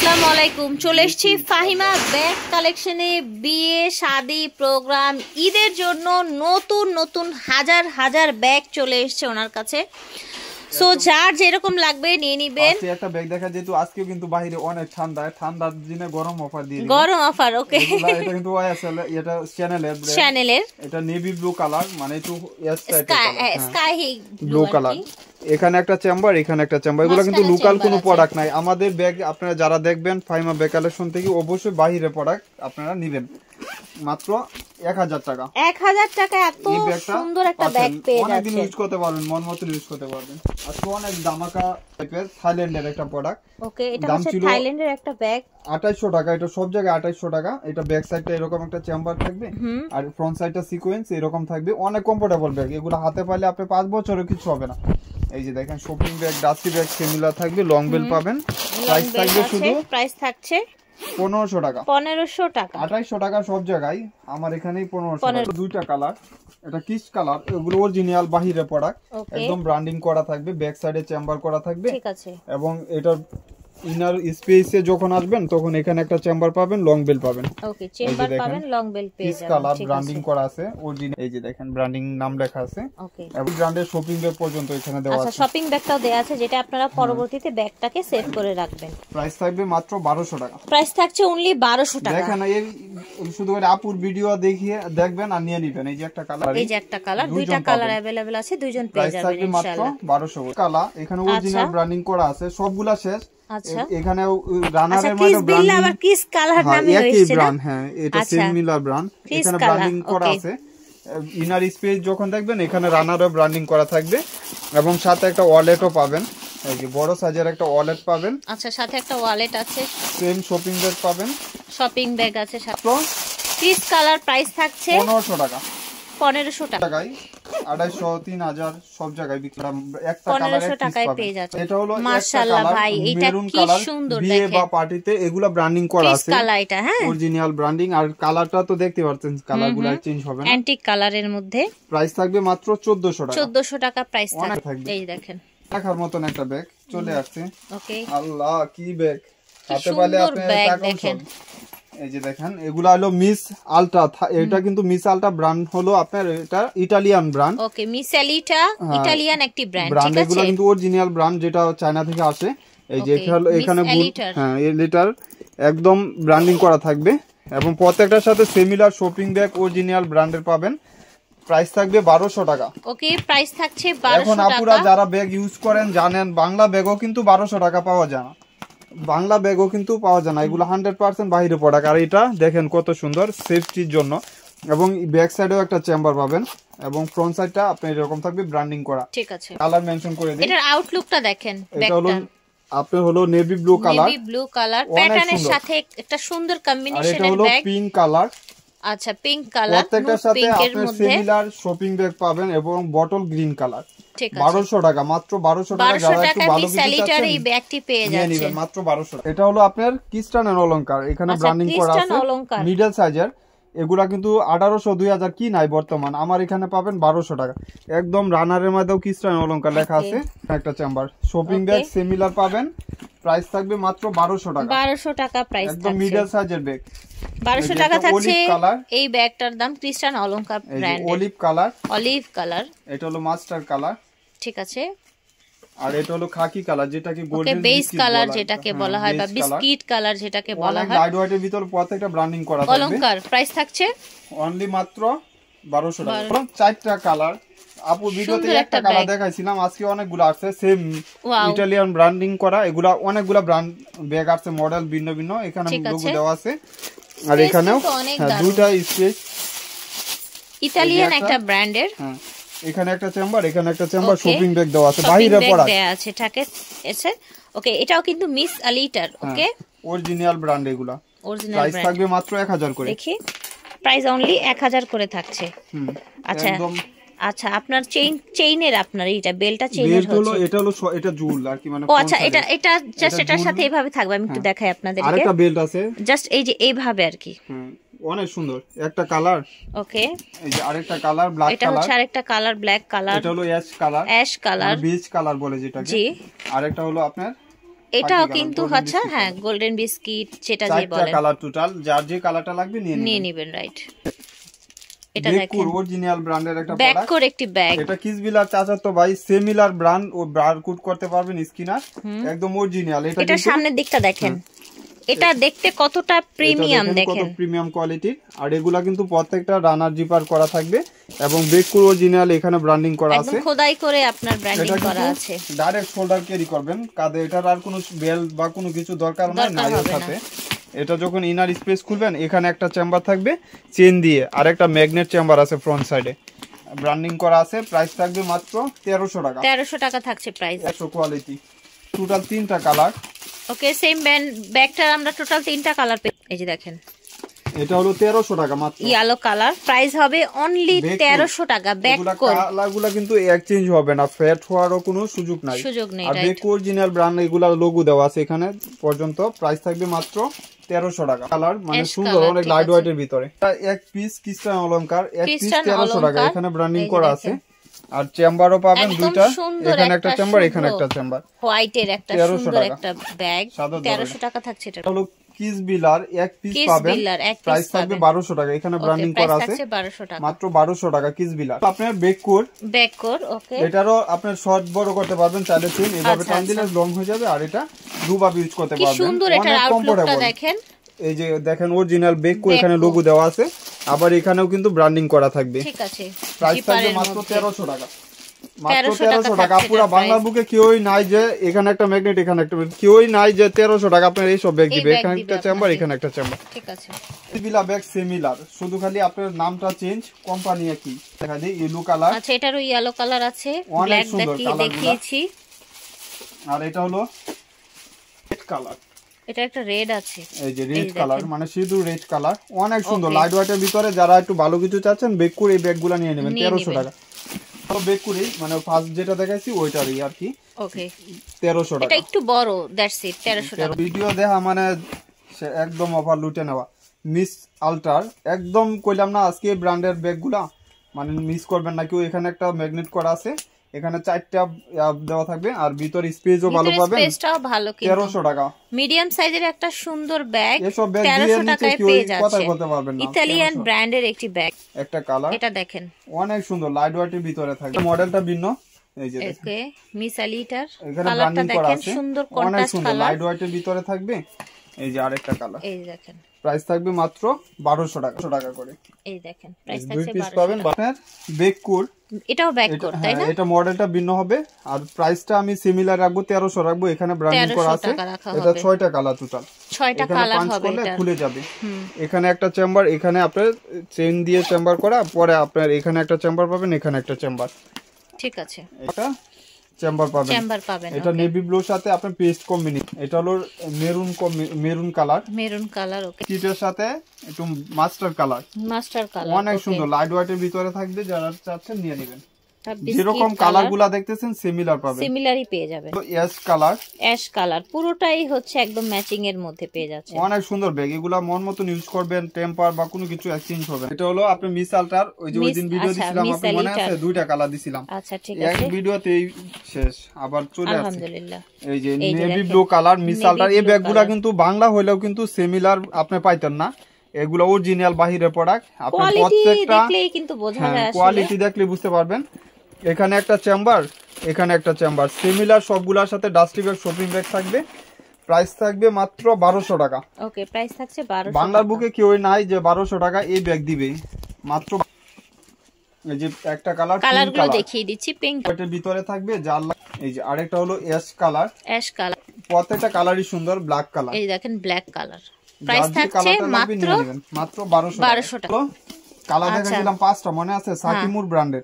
আসসালামু আলাইকুম। চলে এসেছি ফাহিমা ব্যাগ কালেকশনে। বিয়ে, শাদি, প্রোগ্রাম, ঈদের জন্য নতুন নতুন হাজার হাজার ব্যাগ চলে এসেছে ওনার কাছে। সো যার যেরকম লাগবে নিয়ে নিবেন। আজকে একটা ব্যাগ দেখা, যেহেতু আজকে কিন্তু বাইরে অনেক ঠান্ডা, ঠান্ডার দিনে গরম অফার দিয়ে দিই। গরম অফার, ওকে। এটা কিন্তু ওয়াইএসএল, এটা চ্যানেলের এটা নেভি ব্লু কালার, মানে একটু স্কাই ব্লু কালার। এখানে একটা চেম্বার, এখানে একটা চেম্বার। এগুলো কিন্তু লোকাল কোনো প্রোডাক্ট নাই। আমাদের ব্যাগ আপনারা যারা দেখবেন ফাহিমা ব্যাগ কালেকশন থেকে, অবশ্যই বাইরে প্রোডাক্ট আপনারা নেবেন। মাত্র 1000 টাকা। 1000 টাকা এত সুন্দর একটা ব্যাগ পেয়ে যাচ্ছেন। অনেকদিন ইউজ করতে পারবেন, মন মতো ইউজ করতে পারবেন। আজকে অনেক দামাকা টাইপের থাইল্যান্ডের একটা প্রোডাক্ট। ওকে, এটা হচ্ছে থাইল্যান্ডের একটা ব্যাগ। 2800 টাকা। এটা সব জায়গায় 2800 টাকা। এটা ব্যাক সাইডটা এরকম একটা চেম্বার থাকবে, আর ফ্রন্ট সাইডটা সিকোয়েন্স এরকম থাকবে। অনেক কমফোর্টেবল ব্যাগ। এগুলো হাতে পাইলে আপনি 5 বছরের কিছু হবে না। এই যে দেখেন, shopping bag, dusty bag similar থাকবে, লং বেল পাবেন। প্রাইস থাকবে শুধু, প্রাইস থাকছে 1500 টাকা। 1500 টাকা। 2800 টাকা সব জায়গায়, আমার এখানেই 1500 টাকা। দুইটা কালার, এটা কিস কালার। এগুলো অরিজিনাল বাহিরে প্রোডাক্ট, একদম ব্র্যান্ডিং করা থাকবে, ব্যাক সাইডে চেম্বার করা থাকবে। ঠিক আছে। এবং এটা ইনার স্পেসে যখন আসবেন তখন এখানে একটা চেম্বার পাবেন, লং বেল পাবেন। ওকে, চেম্বার পাবেন, লং বেল পেয়ে যাবেন। কালার ব্র্যান্ডিং করা আছে অরিজিনাল। এই যে দেখেন, ব্র্যান্ডিং নাম লেখা আছে। ওকে, এবং ব্র্যান্ডের শপিং ব্যাগ পর্যন্ত এখানে দেওয়া আছে। আচ্ছা, শপিং ব্যাগটাও দেয়া আছে, যেটা আপনারা পরবর্তীতে ব্যাগটাকে সেভ করে রাখবেন। প্রাইস থাকবে মাত্র 1200 টাকা। প্রাইস থাকছে অনলি 1200 টাকা। দেখেন, এই শুধু করে আপুর ভিডিও দেখিয়ে দেখবেন আর নিয়ে নেবেন। এই যে একটা কালার, এই যে একটা কালার, দুইটা কালার अवेलेबल আছে, দুইজন পেয়ে যাবেন ইনশাআল্লাহ। প্রাইস থাকবে মাত্র 1200 কালার। এখানে অরিজিনাল ব্র্যান্ডিং করা আছে, সবগুলা শেষ। আচ্ছা, এখানে রানারের মধ্যে ব্র্যান্ডিং, আবার কিস কালার নামে হয়েছে না? হ্যাঁ, এটা সিমিলার ব্র্যান্ড। এখানে ব্র্যান্ডিং করা আছে। ইনার স্পেস যখন দেখবেন, এখানে রানারও ব্র্যান্ডিং করা থাকবে, এবং সাথে একটা ওয়ালেটও পাবেন। এই যে বড় সাইজের একটা ওয়ালেট পাবেন। আচ্ছা, সাথে একটা ওয়ালেট আছে। সেম শপিং ব্যাগ পাবেন, শপিং ব্যাগ আছে সাথে। কিস কালার প্রাইস থাকছে 1500 টাকা। 1500 টাকায় 2800 3000 সব জায়গায় বিক্রি। একটা কালারে 1500 টাকায় পেয়ে যাচ্ছে। এটা হলো মাশাআল্লাহ ভাই, এটা কি সুন্দর দেখেন। বিয়ে বা পার্টিতে এগুলা ব্র্যান্ডিং করা আছে। কিস কালার এটা, হ্যাঁ, অরিজিনাল ব্র্যান্ডিং। আর কালারটা তো দেখতে পাচ্ছেন, কালারগুলো চেঞ্জ হবে না। অ্যান্টিক কালারের মধ্যে। প্রাইস থাকবে মাত্র 1400 টাকা। 1400 টাকা প্রাইস থাকবে। এই দেখেন, দেখার মতন একটা ব্যাগ চলে আসছে। ওকে, আল্লাহ কি ব্যাগ, হাতে পালে আপনি দেখেন। এই যে দেখেন, এগুলা হলো মিস আলটা। এটা কিন্তু মিস আলটা ব্র্যান্ড হলো আপনার, এটা ইতালিয়ান ব্র্যান্ড। ওকে, মিস আলিটা ইতালিয়ান একটি ব্র্যান্ড, ঠিক আছে। এগুলা কিন্তু অরিজিনাল ব্র্যান্ড, যেটা চায়না থেকে আসে। এই যে এখানে হ্যাঁ, এই লিটার একদম ব্র্যান্ডিং করা থাকবে, এবং প্রত্যেকটার সাথে সিমিলার শপিং ব্যাগ অরিজিনাল ব্র্যান্ডের পাবেন। প্রাইস থাকবে 1200 টাকা। ওকে, প্রাইস থাকছে 1200 টাকা। এখন আপুরা যারা ব্যাগ ইউজ করেন জানেন, বাংলা ব্যাগও কিন্তু 1200 টাকা পাওয়া যায় না। বাংলা ব্যাগও কিন্তু পাওয়া যায় না। এগুলো 100% বাইরে প্রোডাক্ট। আর এটা দেখেন কত সুন্দর, সেফটির জন্য। এবং ব্যাক সাইডেও একটা চেম্বার পাবেন, এবং ফ্রন্ট সাইডটা আপনার এরকম থাকবে ব্র্যান্ডিং করা। ঠিক আছে, কালার মেনশন করে দিন। এটার আউটলুকটা দেখেন। এটা হলো আপনার হলো navy blue colour, navy blue colour প্যাটার্নের সাথে একটা সুন্দর কম্বিনেশনের ব্যাগ। আর এটা হলো পিঙ্ক কালার। আচ্ছা, পিঙ্ক কালার, প্রত্যেকটার সাথে আপনি সিমিলার শপিং ব্যাগ পাবেন, এবং বটল গ্রিন কালার। 1200 টাকা, মাত্র 1200 টাকা। যারা একটু ভালো মিসালিটার এই ব্যাগটি পেয়ে যাচ্ছেন মাত্র 1200 টাকা। এটা হলো আপনার কিস্টান অলংকার, এখানে ব্র্যান্ডিং করা আছে, মিডল সাইজের। এগুলা কিন্তু 1800 2000 কি নাই বর্তমান। আমার এখানে পাবেন 1200 টাকা। একদম রানারের মধ্যেও কিস্টান অলংকার লেখা আছে। একটা চেম্বার শপিং ব্যাগ সিমিলার পাবেন। প্রাইস থাকবে মাত্র 1200 টাকা। 1200 টাকা প্রাইস থাকছে, একদম মিডল সাইজের ব্যাগ। 1200 টাকা থাকছে এই ব্যাগটার দাম। ক্রিস্টান অলংকার brand, olive colour. Olive colour, এটা হলো মাস্টার কালার, ঠিক আছে। আর এটা হলো খাকি কালার, যেটাকে গোল্ডেন বেস কালার যেটাকে বলা হয়, বা বিস্কিট কালার যেটাকে বলা হয়। লাইট হোয়াইটের ভিতর প্রত্যেকটা ব্র্যান্ডিং করা থাকবে। অলংকার প্রাইস থাকছে অনলি মাত্র 1200 টাকা। চারটা কালার, আপু ভিডিওতে একটা কালার দেখাইছিলাম, আজকে অনেকগুলো আসছে সেম ইতালিয়ান ব্র্যান্ডিং করা। এগুলা অনেকগুলা ব্র্যান্ড ব্যাগ আছে, মডেল ভিন্ন ভিন্ন। এখানে লোগো দেওয়া আছে, আর এখানেও দুইটা স্পেস ইতালিয়ান একটা ব্র্যান্ডের। হ্যাঁ, এখানে একটা চেম্বার, এখানে একটা চেম্বার, শপিং ব্যাগ দেওয়া আছে, বাইরে পড়া আছে থাকে এসে। ওকে, এটাও কিন্তু মিস আলিটার। ওকে, অরিজিনাল ব্র্যান্ড এগুলা। অরিজিনাল প্রাইস থাকবে মাত্র 1000 করে। দেখি, প্রাইস অনলি 1000 করে থাকছে। আচ্ছা, আচ্ছা, আপনার চেইনের আপনার এটা বেলটা চেইনের হচ্ছে। এটা হলো এটা জুল আর কি, মানে ও আচ্ছা, এটা জাস্ট এটার সাথে এইভাবে থাকবে। আমি একটু দেখাই আপনাদেরকে। আরেকটা বেল্ট আছে, জাস্ট এই যে এইভাবে আর কি। অনেক সুন্দর একটা কালার। ওকে, এই যে আরেকটা কালার ব্ল্যাক কালার। এটা হচ্ছে আরেকটা কালার ব্ল্যাক কালার। এটা হলো ash colour, ash colour, beach colour বলে যেটাকে। জি। আরেকটা হলো আপনার এটাও কিন্তু হচ্ছে হ্যাঁ গোল্ডেন বিস্কিট যেটা যে বলেন কালার টোটাল যার যে কালারটা লাগবে নিয়ে নেবেন রাইট এটা দেখুন অরিজিনাল ব্র্যান্ডের একটা ব্যাগ করে একটি ব্যাগ এটা কিসবিলার চাচাতো ভাই সিমিলার ব্র্যান্ড ও বারকোড করতে পারবেন স্ক্যানার একদম অরিজিনাল এটা সামনের দিকটা দেখেন এটা দেখতে কতটা প্রিমিয়াম দেখেন কত প্রিমিয়াম কোয়ালিটির আর এগুলা কিন্তু প্রত্যেকটা রানার জিপার করা থাকবে এবং বেকুর অরিজিনাল এখানে ব্র্যান্ডিং করা আছে একদম খোদাই করে আপনার ব্র্যান্ডিং করা আছে ডাইরেক্ট শোল্ডার ক্যারি করবেন কাঁধে এটার আর কোনো বেল্ট বা কোনো কিছু দরকার নাই এর সাথে এটা যখন ইনার স্পেস খুলবেন এখানে একটা চেম্বার থাকবে চেন দিয়ে আর একটা ম্যাগনেট চেম্বার আছে ফ্রন্ট সাইডে ব্র্যান্ডিং করা আছে প্রাইস থাকবে মাত্র 1300 টাকা 1300 টাকা থাকছে প্রাইস এত কোয়ালিটি টোটাল 3টা কালার ওকে সেম ব্যাগটার আমরা টোটাল 3টা কালার এই যে দেখেন এটা হলো 1300 টাকা মাত্র ইয়েলো কালার প্রাইস হবে অনলি 1300 টাকা ব্যাগ কোড কালারগুলো কিন্তু এক্সচেঞ্জ হবে না ফেড হওয়ারও কোনো সুযোগ নাই আর ব্যাগ অরিজিনাল ব্র্যান্ড এগুলা লোগো দেওয়া আছে এখানে পর্যন্ত প্রাইস থাকবে মাত্র 1300 টাকা কালার মানে সুন্দর অনেক লাইট ওয়েটের ভিতরে এক পিস ক্রিস্টান অলংকার এক পিস 1300 টাকা এখানে ব্র্যান্ডিং করা আছে আর চেম্বারও পাবেন দুইটা এখানে একটা চেম্বার এখানে একটা চেম্বার হোয়াইটের একটা সুন্দর একটা ব্যাগ 1300 টাকা থাকছে এটা হলো কিসবিলার এক পিস পাবেন প্রাইস থাকবে 1200 টাকা এখানে ব্র্যান্ডিং করা আছে মাত্র 1200 টাকা কিসবিলার আপনার ব্যাক কোর ওকে এটারও আপনার শর্ট বড় করতে পারবেন চাইলে চেন এভাবে টান দিলে লং হয়ে যাবে আর এটা দুভাবে ইউজ করতে পারবেন কি সুন্দর এটার আউটলুকটা দেখেন এই যে দেখেন অরিজিনাল ব্যাক কোর এখানে লোগো দেওয়া আছে আবার এখানেও কিন্তু ব্র্যান্ডিং করা থাকবে ঠিক আছে প্রাইস থাকবে মাত্র 1300 টাকা মাত্র 1300 টাকা পুরো বাংলার বুকে কেউই নাই যে এখানে একটা ম্যাগনেট এখানে একটা কেউই নাই যে 1300 টাকা আপনার এই সব ব্যাগ দিবে এখানে একটা চেম্বার এখানে একটা চেম্বার ঠিক আছে সিমিলা ব্যাগ সিমিলার শুধু খালি আপনার নামটা চেঞ্জ কোম্পানি একই দেখা যায় ইয়েলো কালার আচ্ছা এটারও ইয়েলো কালার আছে ব্ল্যাক দেখিয়েছি আর এটা হলো রেড কালার এটা একটা রেড আছে এই যে রেড কালার মানে সিঁদুর রেড কালার অনেক সুন্দর লাইট ওয়েটের ভিতরে যারা একটু ভালো কিছু চাচ্ছেন বেকুর এই ব্যাগগুলো নিয়ে নেবেন 1300 টাকা তো বেকুরি মানে ফার্স্ট যেটা দেখাইছি ওইটারই আর কি ওকে 1300 টাকা এটা একটু বড় দ্যাটস ইট 1300 টাকা ভিডিও দেখা মানে একদম অফার লুটে নেওয়া মিস আল্টার একদম কইলাম না আজকে ব্র্যান্ডের ব্যাগগুলা মানে মিস করবেন না কেউ এখানে একটা ম্যাগনেট করা আছে এখানে 4টা দেওয়া থাকবে আর ভিতর স্পেসও ভালো পাবেন স্পেসটাও ভালো কিন্তু 1300 টাকা মিডিয়াম সাইজের একটা সুন্দর ব্যাগ এসব ব্যাগ 1300 টাকায় পেয়ে যাচ্ছে কথা বলতে পারবেন না ইতালিয়ান ব্র্যান্ডের একটি ব্যাগ একটা কালার এটা দেখেন অনেক সুন্দর লাইট ওয়েটের ভিতরে থাকে মডেলটা ভিন্ন এই যে ওকে মিস আলিটার কালারটা দেখেন সুন্দর কন্ট্রাস্ট কালার লাইট ওয়েটের ভিতরে থাকবে এই যে আরেকটা কালার এই দেখেন প্রাইস থাকবে মাত্র 1200 টাকা 100 টাকা করে এই দেখেন প্রাইস থাকছে 1200 পিস পাবেন আপনার ব্যাককোর এটাও ব্যাককোর তাই না এটা মডেলটা ভিন্ন হবে আর প্রাইসটা আমি সিমিলার রাখবো 1300 রাখবো এখানে ব্র্যান্ডিং করা আছে এটা 6টা কালার টোটাল 6টা কালার হবে এটা খুলে যাবে এখানে একটা চেম্বার এখানে আপনার চেইন দিয়ে চেম্বার করা পরে আপনার এখানে একটা চেম্বার পাবেন এখানে একটা চেম্বার ঠিক আছে এটা চেম্বার পাবেন এটা নেভি ব্লুর সাথে আপনি পেস্ট কম্বিনেশন এটা হলো মেরুন কালার ওকে কিটের সাথে একটু মাস্টার কালার অনেক সুন্দর লাইট ওয়েটের ভিতরে থাকবে যারা চাচ্ছেন নিয়ে নেবেন যেরকম কালারগুলো দেখতেছেন সিমিলার পাবেন সিমিলারই পেয়ে যাবেন তো অ্যাশ কালার পুরোটাই হচ্ছে একদম ম্যাচিং এর মধ্যে পেয়ে যাচ্ছে অনেক সুন্দর ব্যাগ এগুলা মন মতন ইউজ করবেন টেম্পার বা কোনো কিছু এক্সচেঞ্জ হবে এটা হলো আপনি মিস আল্টার ওই যে ওইদিন ভিডিও দিছিলাম আপনি মনে আছে দুইটা কালার দিছিলাম আচ্ছা ঠিক আছে এক ভিডিওতেই শেষ আবার চলে আসছে আলহামদুলিল্লাহ এই যে নেভি ব্লু কালার মিস আল্টার এই ব্যাগগুলা কিন্তু বাংলা হইলেও কিন্তু সিমিলার আপনি পাইতেন না এগুলো অরিজিনাল বাহিরের প্রোডাক্ট আপনি প্রত্যেকটা দেখলেই কিন্তু বোঝা যায় আসলে কোয়ালিটি দেখলে বুঝতে পারবেন এখানে একটা চেম্বার এখানে একটা চেম্বার সিমিলার সবগুলোর সাথে ডাস্টি ব্যাগ শপিং ব্যাগ থাকবে প্রাইস থাকবে মাত্র 1200 টাকা ওকে প্রাইস থাকছে 1200 বাংলার বুকে কেউই নাই যে 1200 টাকা এই ব্যাগ দিবে মাত্র এই যে একটা কালারগুলো দেখিয়ে দিচ্ছি পিঙ্ক এর ভিতরে থাকবে জাল এই যে আরেকটা হলো অ্যাশ কালার প্রত্যেকটা কালারই সুন্দর ব্ল্যাক কালার এই দেখেন ব্ল্যাক কালার প্রাইস থাকছে মাত্র 1200 টাকা কালার দেখাছিলাম 5টা মনে আছে সাকিমুর ব্র্যান্ডের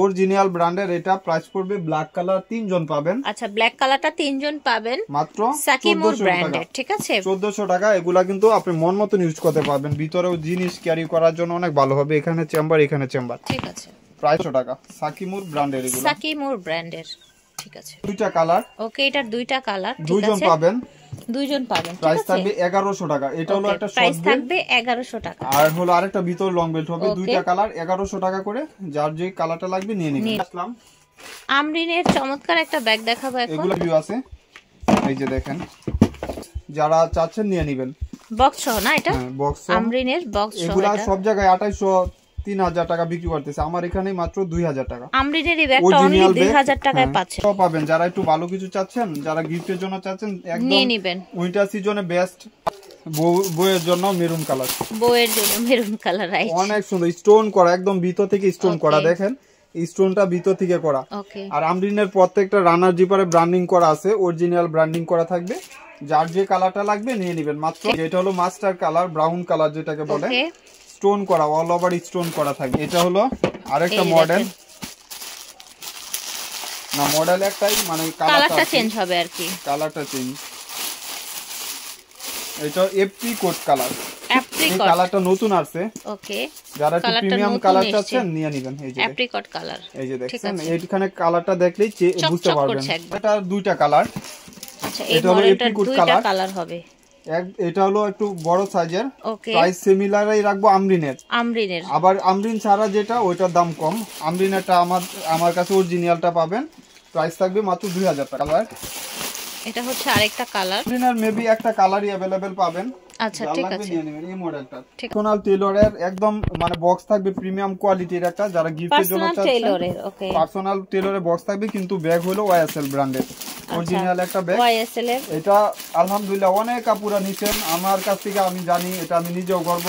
অরিজিনাল ব্র্যান্ডের এটা প্রাইস পড়বে ব্ল্যাক কালার 3 জন পাবেন আচ্ছা ব্ল্যাক কালারটা 3 জন পাবেন মাত্র সাকিমুর ব্র্যান্ডের ঠিক আছে 1400 টাকা এগুলা কিন্তু আপনি মন মতন ইউজ করতে পারবেন ভিতরেও জিনিস ক্যারি করার জন্য অনেক ভালো হবে এখানে চেম্বার ঠিক আছে প্রাইস 100 টাকা সাকিমুর ব্র্যান্ডের ঠিক আছে দুইটা কালার ওকে এটার দুইটা কালার ঠিক আছে দুইজন পাবেন প্রাইস থাকবে 1100 টাকা এটা হলো একটা প্রাইস থাকবে 1100 টাকা আর হলো আরেকটা ভিতর লং বেল্ট হবে দুইটা কালার 1100 টাকা করে যার যে কালারটা লাগবে নিয়ে নেবেন আসলাম আমরিনের চমৎকার একটা ব্যাগ দেখাবো এখন এগুলো ভিউ আছে এই যে দেখেন, যারা চাচ্ছেন নিয়ে নেবেন। বক্স সহ না এটা? হ্যাঁ, বক্স আমরিনের বক্স সহ। এগুলা সব জায়গায় 2800 3000 টাকা বিক্রি করতেছে, আমার এখানে মাত্র 2000 টাকা। আমরিনের এই ব্যাগটা অনলি 2000 টাকায় পাচ্ছেন। সব পাবেন। যারা একটু ভালো কিছু চাচ্ছেন, যারা গিফটের জন্য চাচ্ছেন, একদম নিয়ে নেবেন। উইন্টার সিজনে বেস্ট। বউয়ের জন্য মেরুন কালার, বউয়ের জন্য মেরুন কালার, রাইট। অনেক সুন্দর স্টোন করা, একদম ভিতর থেকে স্টোন করা, দেখেন স্টোনটা ভিতর থেকে করা। আর আমরিনের প্রত্যেকটা রানার জিপারে ব্র্যান্ডিং করা আছে, অরিজিনাল ব্র্যান্ডিং করা থাকবে। যার যে কালারটা লাগবে নিয়ে নেবেন মাত্র। এটা হলো মাস্টার কালার, ব্রাউন কালার যেটাকে বলে, স্টোন করা, অল ওভার স্টোন করা থাকবে। এটা হলো আরেকটা মডেল, না মডেল একটাই, মানে কালারটা চেঞ্জ হবে আর কি, কালারটা চেঞ্জ। এটা এপ্রিকট কালার, এই কালারটা নতুন আসছে। ওকে, যারা একটু প্রিমিয়াম কালার চাচ্ছেন নিয়ে নেবেন। এই যে এপ্রিকট কালার, এই যে দেখছেন, এইখানে কালারটা দেখলেই বুঝতে পারবেন। এটা দুইটা কালার। আচ্ছা, এই মডেলটার দুইটা কালার হবে। এটা হলো একটু বড় সাইজের, প্রাইস সিমিলারই রাখবো আমরিনের। আবার আমরিন ছাড়া যেটা, ওইটার দাম কম। আমরিনেরটা আমার কাছে অরিজিনালটা পাবেন, প্রাইস থাকবে মাত্র 2000 টাকা। এটা হচ্ছে আরেকটা কালার। আমরিনের মেবি একটা কালারই अवेलेबल পাবেন। আচ্ছা, ঠিক আছে, নিয়ে নেবেন এই মডেলটা। পার্সোনাল টেইলরের একদম মানে বক্স থাকবে, প্রিমিয়াম কোয়ালিটির একটা। যারা গিফটের জন্য চাচ্ছেন, পার্সোনাল টেইলরের বক্স থাকবে, কিন্তু ব্যাগ হলো ওয়াইএসএল ব্র্যান্ডের, অরিজিনাল একটা ব্যাগ ওয়াইএসএল এর। এটা আলহামদুলিল্লাহ অনেক আপুরা নিছেন আমার কাছ থেকে, আমি জানি, এটা আমি নিজেও গর্ব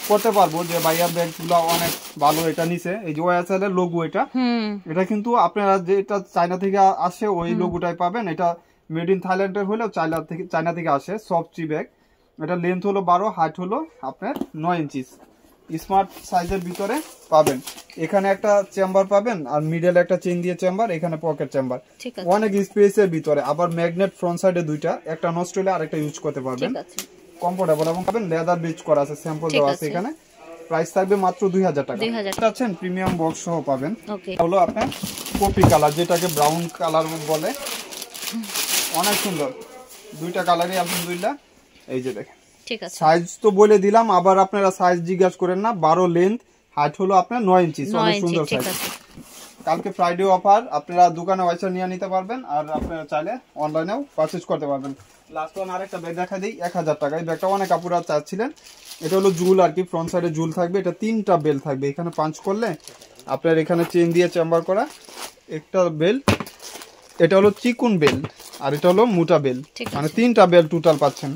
করতে পারবো যে ভাইয়ার ব্যাগগুলো অনেক ভালো। এটা নিছে, এই যে ওয়াইএসএল এর লোগো, এটা কিন্তু আপনারা যেটা চায়না থেকে আসে ওই লোগোটাই পাবেন। এটা মেড ইন থাইল্যান্ডের হলেও চায়না থেকে আসে, সফট টি ব্যাগ। এটা লেন্থ হলো 12, হাইট হলো আপনার 9 ইঞ্চি। স্মার্ট সাইজের ভিতরে পাবেন। এখানে একটা চেম্বার পাবেন, আর মিডল একটা চেইন দিয়ে চেম্বার, এখানে পকেট চেম্বার, অনেক স্পেসের ভিতরে। আবার ম্যাগনেট ফ্রন্ট সাইডে দুইটা, একটা নষ্ট হলে আরেকটা ইউজ করতে পারবেন, কমফোর্টেবল। এবং পাবেন লেদার বিচ করা আছে, স্যাম্পল দেওয়া আছে এখানে। প্রাইস থাকবে মাত্র 2000 টাকা। আছেন প্রিমিয়াম বক্স সহ পাবেন। হলো আপনার কফি কালার, যেটাকে ব্রাউন কালার বলে, অনেক সুন্দর। দুইটা কালারই আলহামদুলিল্লাহ। এই যে দেখেন, ঠিক আছে, সাইজ তো বলে দিলাম, আবার আপনারা সাইজ জিজ্ঞাসা করেন না। 12 লেন্থ, হাইট হলো আপনার 9 ইঞ্চি, অনেক সুন্দর সাইজ। কালকে ফ্রাইডে অফার, আপনারা দোকানে ওয়াইসা নিয়ে নিতে পারবেন, আর আপনারা চাইলে অনলাইনেও পারচেজ করতে পারবেন। লাস্ট ওয়ান আরেকটা ব্যাগ দেখা দিই, 1000 টাকা। এই ব্যাগটা অনেক আপুরা চাচ্ছিলেন। এটা হলো জুল আর কি, ফ্রন্ট সাইডে জুল থাকবে। এটা 3টা বেল থাকবে, এখানে পাঞ্চ করলে আপনার এখানে চেইন দিয়ে চেম্বার করা একটা বেল। এটা হলো চিকুন বেল, আর এটা হলো মোটা বেল, মানে 3টা বেল টোটাল পাচ্ছেন।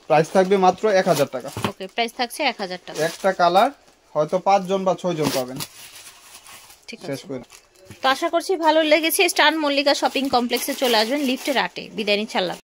প্রাইস থাকবে মাত্র 1000 টাকা। ওকে, প্রাইস থাকছে 1000 টাকা। একটা কালার হয়তো 5 জন বা 6 জন পাবেন। ঠিক আছে, তো আশা করছি ভালো লেগেছে। স্টার মল্লিকা শপিং কমপ্লেক্সে চলে আসবেন, লিফটের 8-এ। বিদায় নিচ্ছি, আল্লাহ।